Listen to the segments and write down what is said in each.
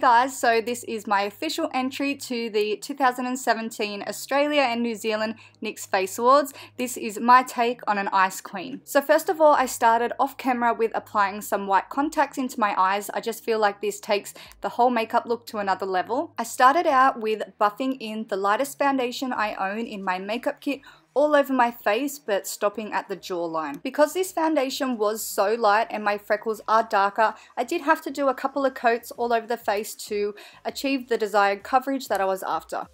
guys, so this is my official entry to the 2017 Australia and New Zealand NYX Face Awards. This is my take on an ice queen. So first of all, I started off camera with applying some white contacts into my eyes. I just feel like this takes the whole makeup look to another level. I started out with buffing in the lightest foundation I own in my makeup kit all over my face, but stopping at the jawline. Because this foundation was so light and my freckles are darker, I did have to do a couple of coats all over the face to achieve the desired coverage that I was after.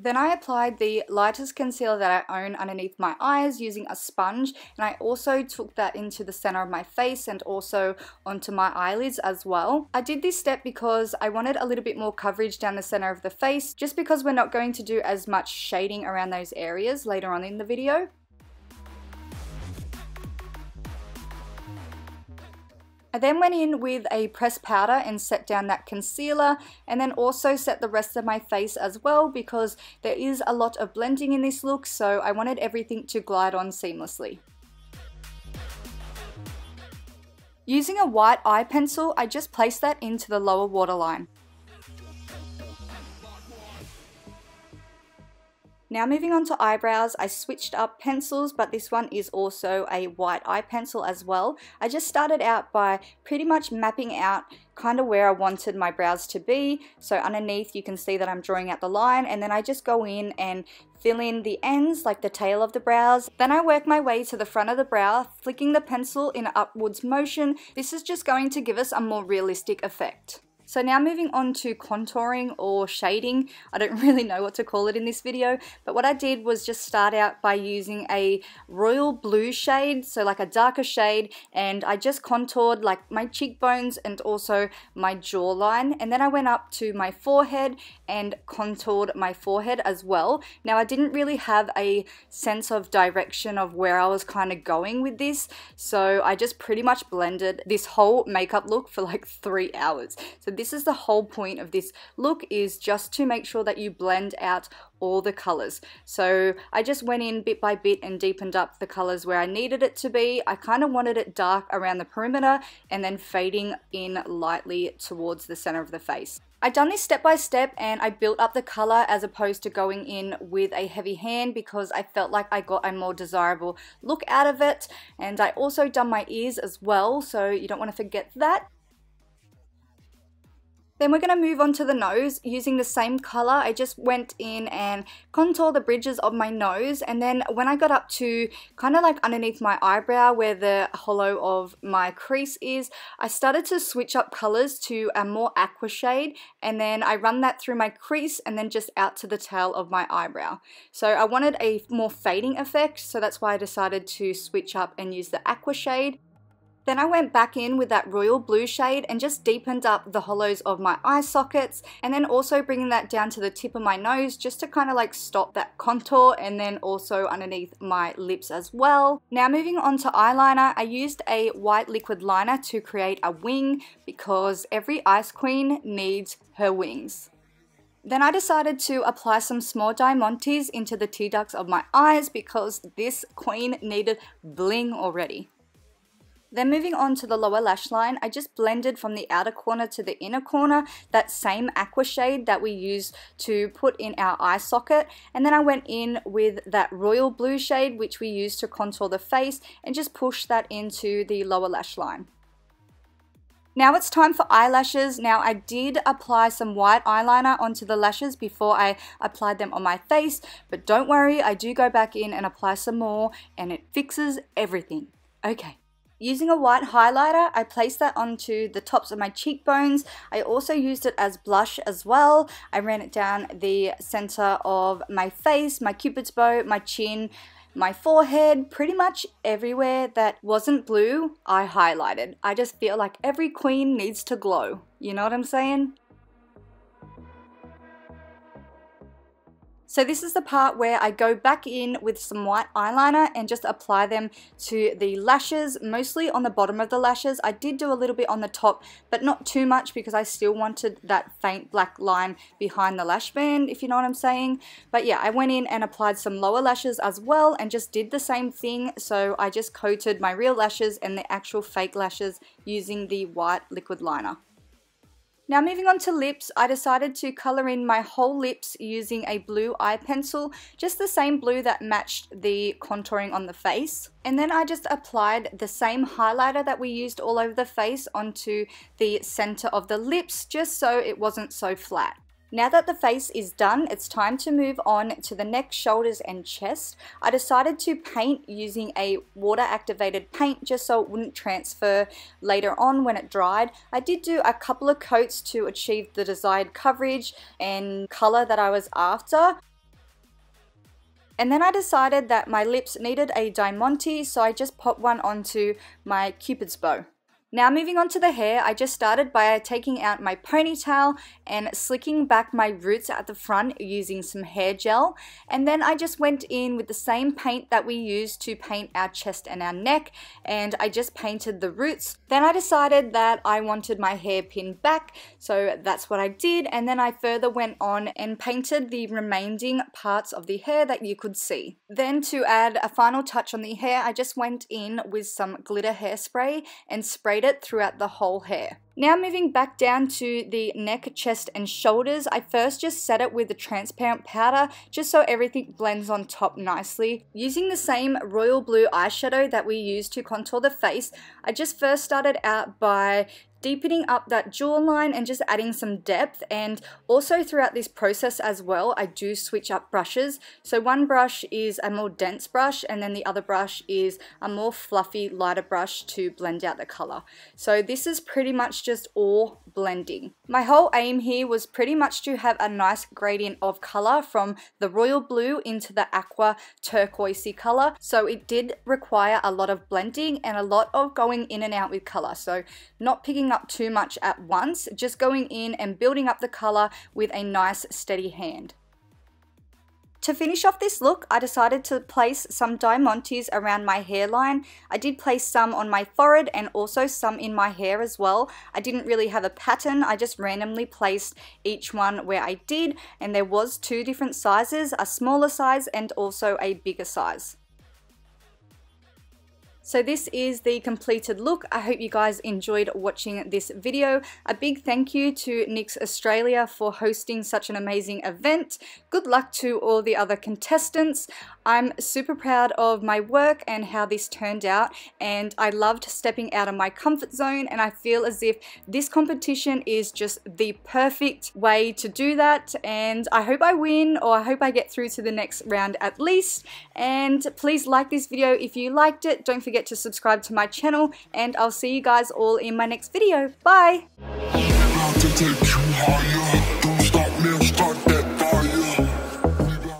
Then I applied the lightest concealer that I own underneath my eyes using a sponge, and I also took that into the center of my face and also onto my eyelids as well. I did this step because I wanted a little bit more coverage down the center of the face, just because we're not going to do as much shading around those areas later on in the video. I then went in with a pressed powder and set down that concealer, and then also set the rest of my face as well because there is a lot of blending in this look, so I wanted everything to glide on seamlessly. Using a white eye pencil, I just placed that into the lower waterline. Now moving on to eyebrows, I switched up pencils, but this one is also a white eye pencil as well. I just started out by pretty much mapping out kind of where I wanted my brows to be. So underneath you can see that I'm drawing out the line, and then I just go in and fill in the ends, like the tail of the brows. Then I work my way to the front of the brow, flicking the pencil in an upwards motion. This is just going to give us a more realistic effect. So now moving on to contouring or shading. I don't really know what to call it in this video, but what I did was just start out by using a royal blue shade, so like a darker shade, and I just contoured like my cheekbones and also my jawline, and then I went up to my forehead and contoured my forehead as well. Now I didn't really have a sense of direction of where I was kind of going with this, so I just pretty much blended this whole makeup look for like 3 hours. So this is the whole point of this look, is just to make sure that you blend out all the colors. So I just went in bit by bit and deepened up the colors where I needed it to be. I kind of wanted it dark around the perimeter and then fading in lightly towards the center of the face. I've done this step by step, and I built up the color as opposed to going in with a heavy hand because I felt like I got a more desirable look out of it. And I also done my ears as well, so you don't want to forget that. Then we're going to move on to the nose. Using the same color, I just went in and contoured the bridges of my nose, and then when I got up to kind of like underneath my eyebrow where the hollow of my crease is, I started to switch up colors to a more aqua shade, and then I run that through my crease and then just out to the tail of my eyebrow. So I wanted a more fading effect, so that's why I decided to switch up and use the aqua shade. Then I went back in with that royal blue shade and just deepened up the hollows of my eye sockets, and then also bringing that down to the tip of my nose just to kind of like stop that contour, and then also underneath my lips as well. Now moving on to eyeliner, I used a white liquid liner to create a wing because every ice queen needs her wings. Then I decided to apply some small diamantes into the tear ducts of my eyes because this queen needed bling already. Then moving on to the lower lash line, I just blended from the outer corner to the inner corner that same aqua shade that we used to put in our eye socket, and then I went in with that royal blue shade which we used to contour the face and just pushed that into the lower lash line. Now it's time for eyelashes. Now I did apply some white eyeliner onto the lashes before I applied them on my face, but don't worry, I do go back in and apply some more and it fixes everything. Okay. Using a white highlighter, I placed that onto the tops of my cheekbones. I also used it as blush as well. I ran it down the center of my face, my cupid's bow, my chin, my forehead, pretty much everywhere that wasn't blue, I highlighted. I just feel like every queen needs to glow. You know what I'm saying? So this is the part where I go back in with some white eyeliner and just apply them to the lashes, mostly on the bottom of the lashes. I did do a little bit on the top, but not too much because I still wanted that faint black line behind the lash band, if you know what I'm saying. But yeah, I went in and applied some lower lashes as well and just did the same thing. So I just coated my real lashes and the actual fake lashes using the white liquid liner. Now moving on to lips, I decided to colour in my whole lips using a blue eye pencil, just the same blue that matched the contouring on the face. And then I just applied the same highlighter that we used all over the face onto the centre of the lips, just so it wasn't so flat. Now that the face is done, it's time to move on to the neck, shoulders and chest. I decided to paint using a water activated paint just so it wouldn't transfer later on when it dried. I did do a couple of coats to achieve the desired coverage and colour that I was after. And then I decided that my lips needed a diamante, so I just popped one onto my Cupid's bow. Now moving on to the hair, I just started by taking out my ponytail and slicking back my roots at the front using some hair gel. And then I just went in with the same paint that we used to paint our chest and our neck, and I just painted the roots. Then I decided that I wanted my hair pinned back, so that's what I did. And then I further went on and painted the remaining parts of the hair that you could see. Then to add a final touch on the hair, I just went in with some glitter hairspray and sprayed it throughout the whole hair. Now moving back down to the neck, chest and shoulders, I first just set it with the transparent powder just so everything blends on top nicely. Using the same royal blue eyeshadow that we used to contour the face, I just first started out by deepening up that jawline and just adding some depth. And also throughout this process as well, I do switch up brushes. So one brush is a more dense brush and then the other brush is a more fluffy, lighter brush to blend out the color. So this is pretty much just all blending. My whole aim here was pretty much to have a nice gradient of color from the royal blue into the aqua turquoisey color. So it did require a lot of blending and a lot of going in and out with color. So not picking up too much at once, just going in and building up the color with a nice steady hand. To finish off this look, I decided to place some diamantes around my hairline. I did place some on my forehead and also some in my hair as well. I didn't really have a pattern, I just randomly placed each one where I did, and there was two different sizes, a smaller size and also a bigger size. So this is the completed look. I hope you guys enjoyed watching this video. A big thank you to NYX Australia for hosting such an amazing event. Good luck to all the other contestants. I'm super proud of my work and how this turned out, and I loved stepping out of my comfort zone, and I feel as if this competition is just the perfect way to do that, and I hope I win, or I hope I get through to the next round at least. And please like this video if you liked it. Don't forget to subscribe to my channel, and I'll see you guys all in my next video. Bye!